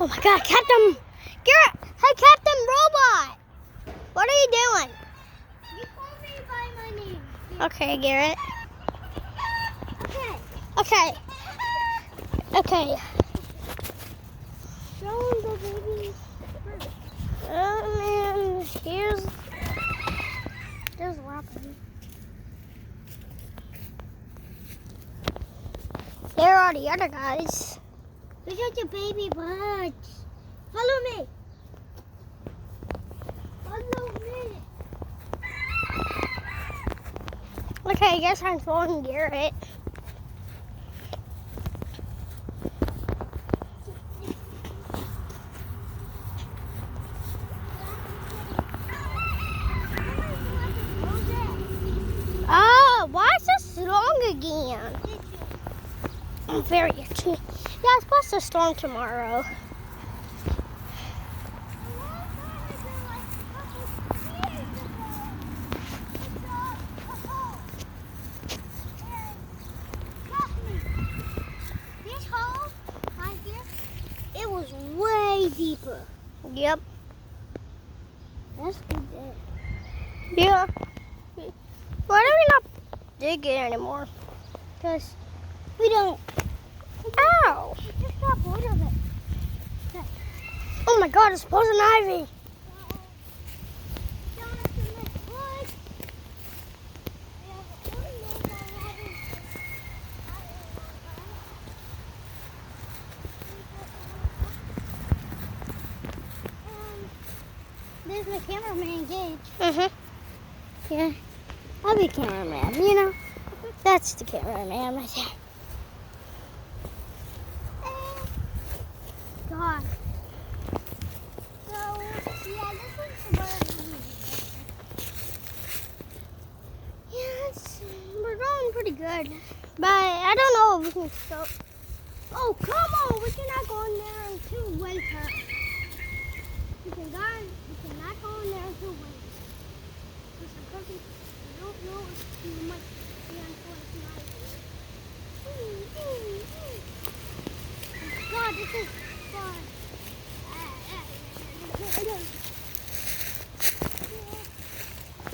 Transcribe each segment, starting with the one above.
Oh my God, Captain Garrett! Hey, Captain Robot! What are you doing? You call me by my name. Okay, Garrett. Okay. Okay. Okay. Show the baby first. And here's Robin. There are the other guys. Look at the baby birds. Follow me. Follow me. Okay, I guess I'm following Garrett. Oh, why is this long again? I'm very itchy. Yeah, it's supposed to storm tomorrow. This hole right here, it was way deeper. Yep. That's good there. Yeah. Why do we not dig it anymore? Because we don't. Ow! We just got bored of it. Oh my God, it's poison ivy. There's the cameraman Gage. Yeah. I'll be cameraman, you know. That's the cameraman right there. God. So, yeah, this one's the bird. Yes, we're going pretty good. But I don't know if we can stop. Oh, come on. We cannot go in there until winter. We cannot go in there until winter. Because I don't know if you might be unfortunate. God, this is fun.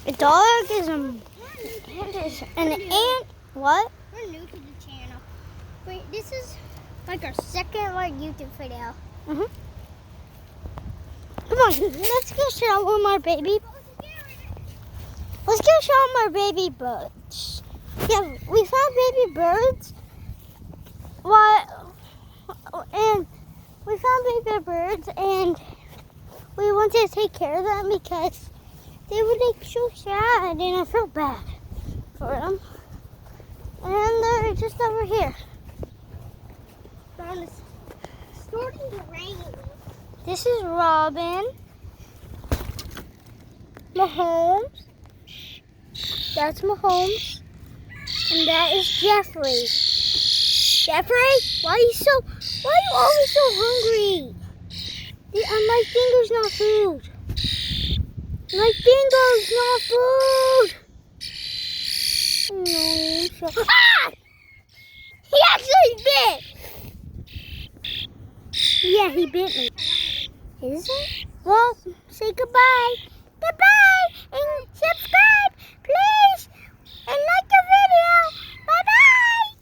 A dog is an ant. What? We're new to the channel. Wait, this is like our second YouTube video. Come on, let's go show them our baby. Let's go show them our baby birds. Yeah, we found baby birds. And we found baby birds, and we wanted to take care of them because they were like so sad, and I felt bad for them. And they're just over here. It's starting to rain. This is Robin. Mahomes. That's Mahomes. And that is Jeffrey. Jeffrey, why are you always so hungry? My finger's not food. My finger's not food. No, ah! He actually bit. Yeah, he bit me. Is it? Well, say goodbye. Goodbye and subscribe.